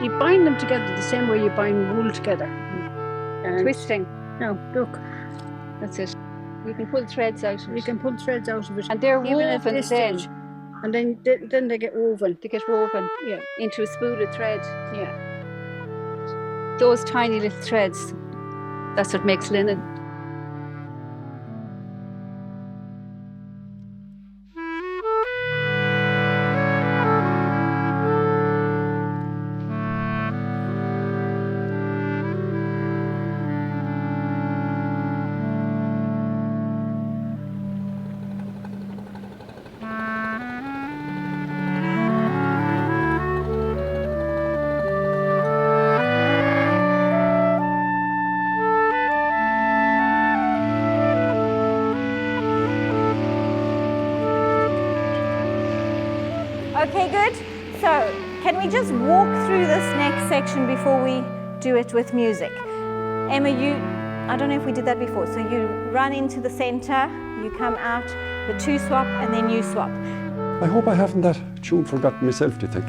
you bind them together the same way you bind wool together. Twisting. Now, look. That's it. You can pull threads out of it. You can pull threads out of it. And they're even at woven this then. stage. And then they get woven. They get woven into a spool of thread. Yeah. Those tiny little threads, that's what makes linen. Okay, good. So, can we just walk through this next section before we do it with music? Emma, I don't know if we did that before. So you run into the center, you come out, the two swap, and then you swap. I hope I haven't that tune forgotten myself, do you think?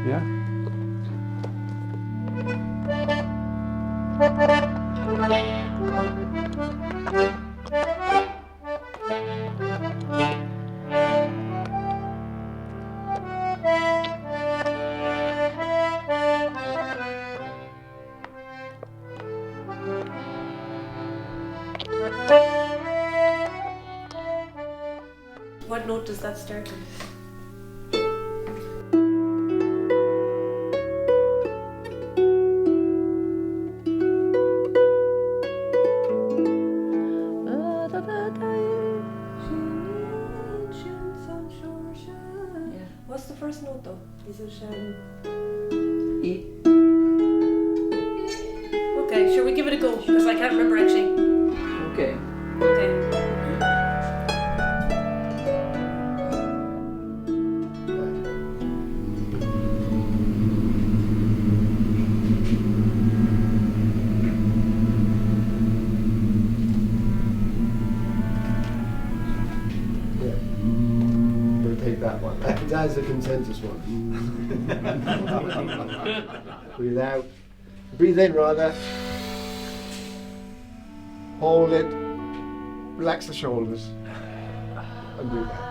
Yeah? What note does that start with? Yeah. What's the first note though? Is it E. Okay, sure, we give it a go because I can't remember actually. Okay. Okay. That one. That's a consensus one. Breathe out. Breathe in rather. Hold it. Relax the shoulders. And breathe out.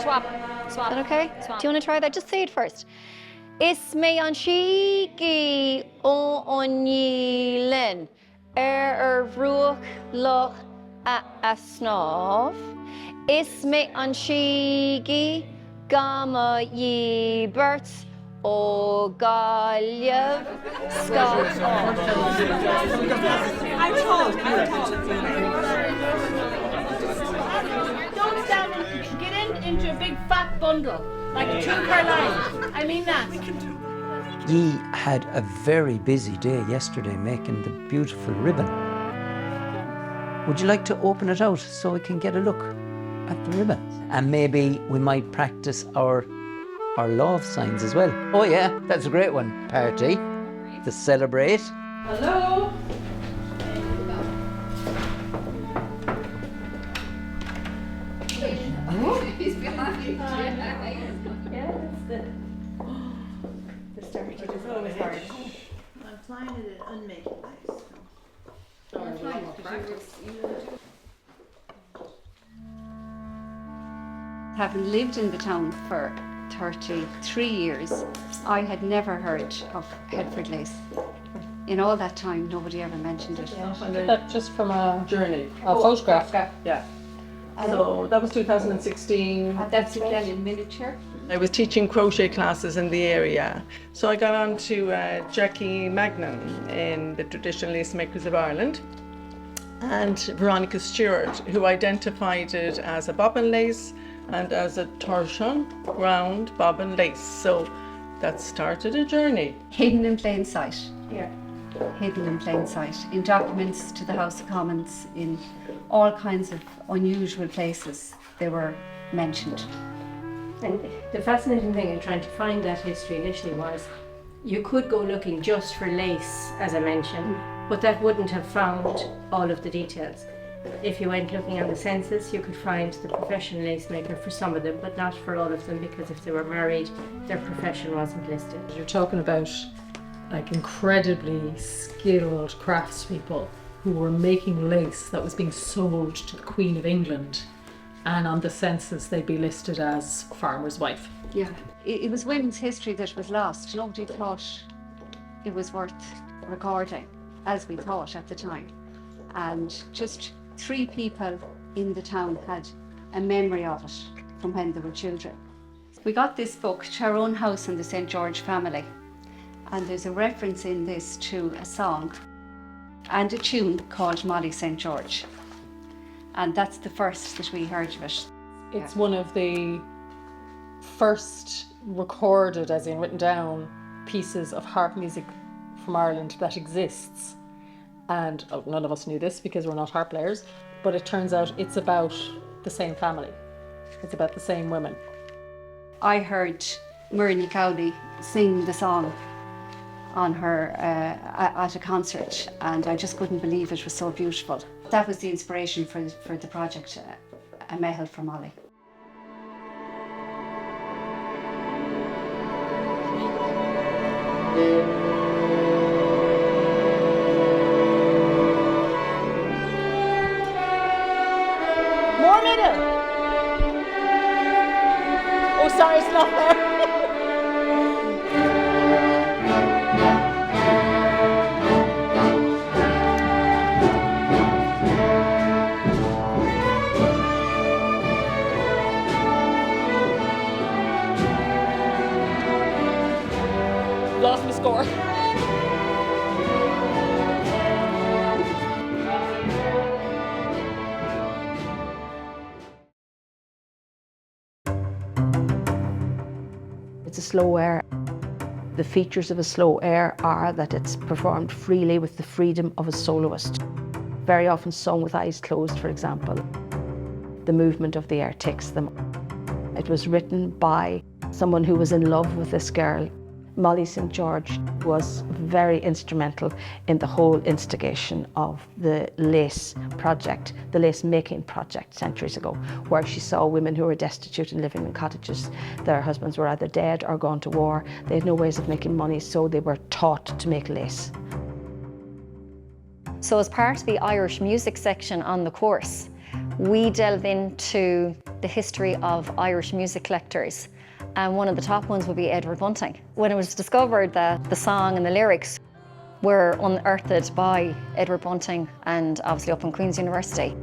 Swap. Is that okay? Swap. Do you want to try that? Just say it first. Is me an shigi o onilen vrúach loch a snov. Is me an shigi gama yi bert o galiev ska. I'm told. Don't stand and get into a big fat bundle, like a 2 per line. I mean that. Ye had a very busy day yesterday making the beautiful ribbon. Would you like to open it out so we can get a look at the ribbon? And maybe we might practice our love signs as well. Oh yeah, that's a great one. Party, to celebrate. Hello. He's behind you. Yeah, that's the start. It is always hard. I'm flying it at unmaking place. Having lived in the town for 33 years, I had never heard of Headford Lace. In all that time, nobody ever mentioned it. I did that just from a journey, a photograph. Yeah. So that was 2016. And that's again in miniature. I was teaching crochet classes in the area. So I got on to Jackie Magnan in the Traditional Lace Makers of Ireland and Veronica Stewart, who identified it as a bobbin lace and as a torsion round bobbin lace. So that started a journey. Hidden in plain sight. Yeah. Hidden in plain sight. In documents to the House of Commons, in all kinds of unusual places, they were mentioned. And the fascinating thing in trying to find that history initially was you could go looking just for lace, as I mentioned, but that wouldn't have found all of the details. If you went looking on the census, you could find the professional lace maker for some of them, but not for all of them, because if they were married, their profession wasn't listed. You're talking about like incredibly skilled craftspeople who were making lace that was being sold to the Queen of England, and on the census they'd be listed as farmer's wife. Yeah, it was women's history that was lost. Nobody thought it was worth recording, as we thought at the time. And just 3 people in the town had a memory of it from when they were children. We got this book, Tyrone House and the St. George Family, and there's a reference in this to a song and a tune called Mollaí San Seoirse. And that's the first that we heard of it. It's one of the first recorded, as in written down, pieces of harp music from Ireland that exists. And none of us knew this because we're not harp players, but it turns out it's about the same family. It's about the same women. I heard Meitheal sing the song on her at a concert, and I just couldn't believe it was so beautiful. That was the inspiration for the project, a Meitheal for Mollaí. More middle! Oh, sorry, it's not there. Lost the score. It's a slow air. The features of a slow air are that it's performed freely with the freedom of a soloist. Very often sung with eyes closed, for example. The movement of the air takes them. It was written by someone who was in love with this girl. Mollaí San Seoirse was very instrumental in the whole instigation of the lace project, the lace making project centuries ago, where she saw women who were destitute and living in cottages. Their husbands were either dead or gone to war. They had no ways of making money, so they were taught to make lace. So as part of the Irish music section on the course, we delve into the history of Irish music collectors. And one of the top ones would be Edward Bunting. When it was discovered that the song and the lyrics were unearthed by Edward Bunting, and obviously up in Queen's University,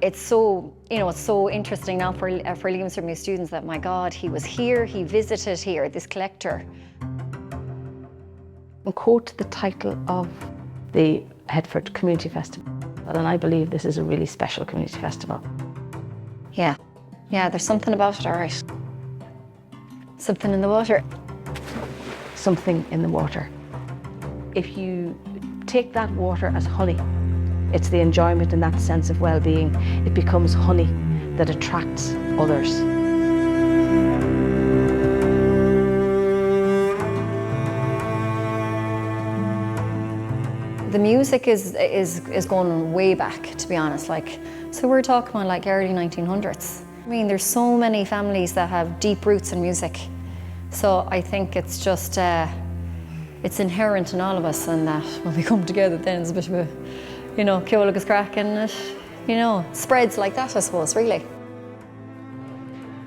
it's so, it's so interesting now for Leavens New students that, my God, he was here, he visited here, this collector. And quote the title of the Headford Community Festival, and I believe this is a really special community festival. Yeah, there's something about it, all right. Something in the water. Something in the water. If you take that water as honey, it's the enjoyment and that sense of well-being. It becomes honey that attracts others. The music is going way back, to be honest. So we're talking about early 1900s. I mean, there's so many families that have deep roots in music. So I think it's just, it's inherent in all of us, and that when we come together then it's a bit of a, ceolagus crack, and it, spreads like that, I suppose, really.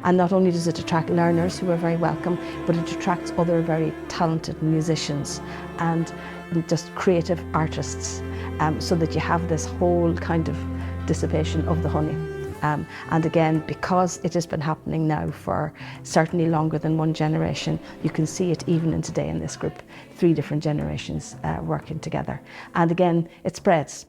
And not only does it attract learners who are very welcome, but it attracts other very talented musicians and just creative artists, so that you have this whole kind of dissipation of the honey. And again, because it has been happening now for certainly longer than one generation, you can see it even in today in this group, 3 different generations working together. And again, it spreads.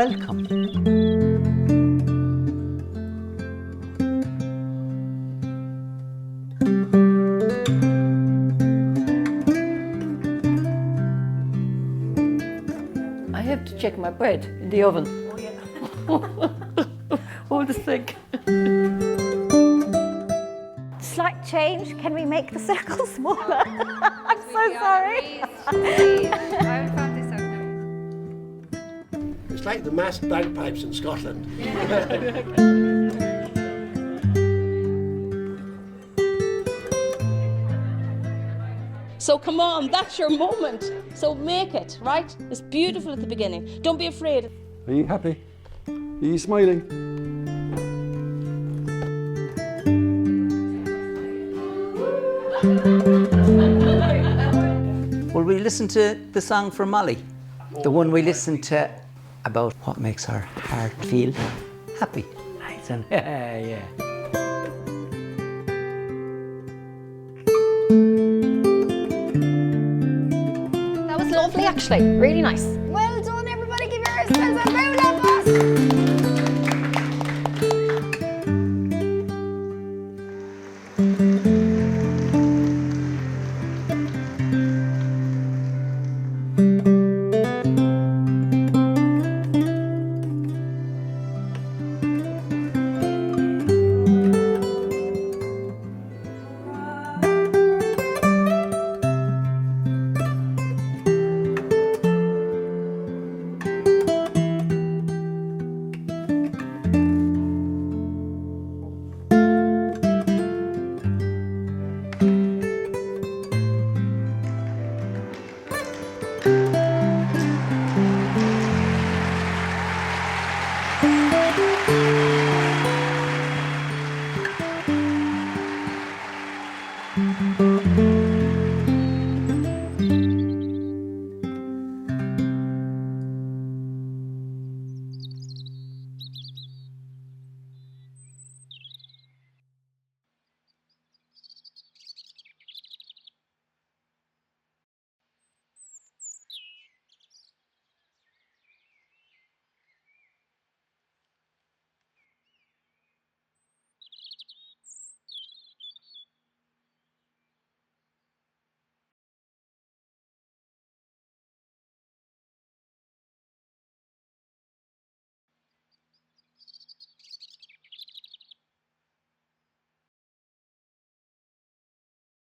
welcome. I have to check my bread in the oven. Oh, yeah. Hold a sec. Slight change. Can we make the circle smaller? I'm so sorry. It's like the masked bagpipes in Scotland. So come on, that's your moment. So make it, right? It's beautiful at the beginning. Don't be afraid. Are you happy? Are you smiling? Will we listen to the song from Mollaí? The one we listened to about what makes our heart feel happy. Nice. Yeah. That was lovely, actually. Really nice.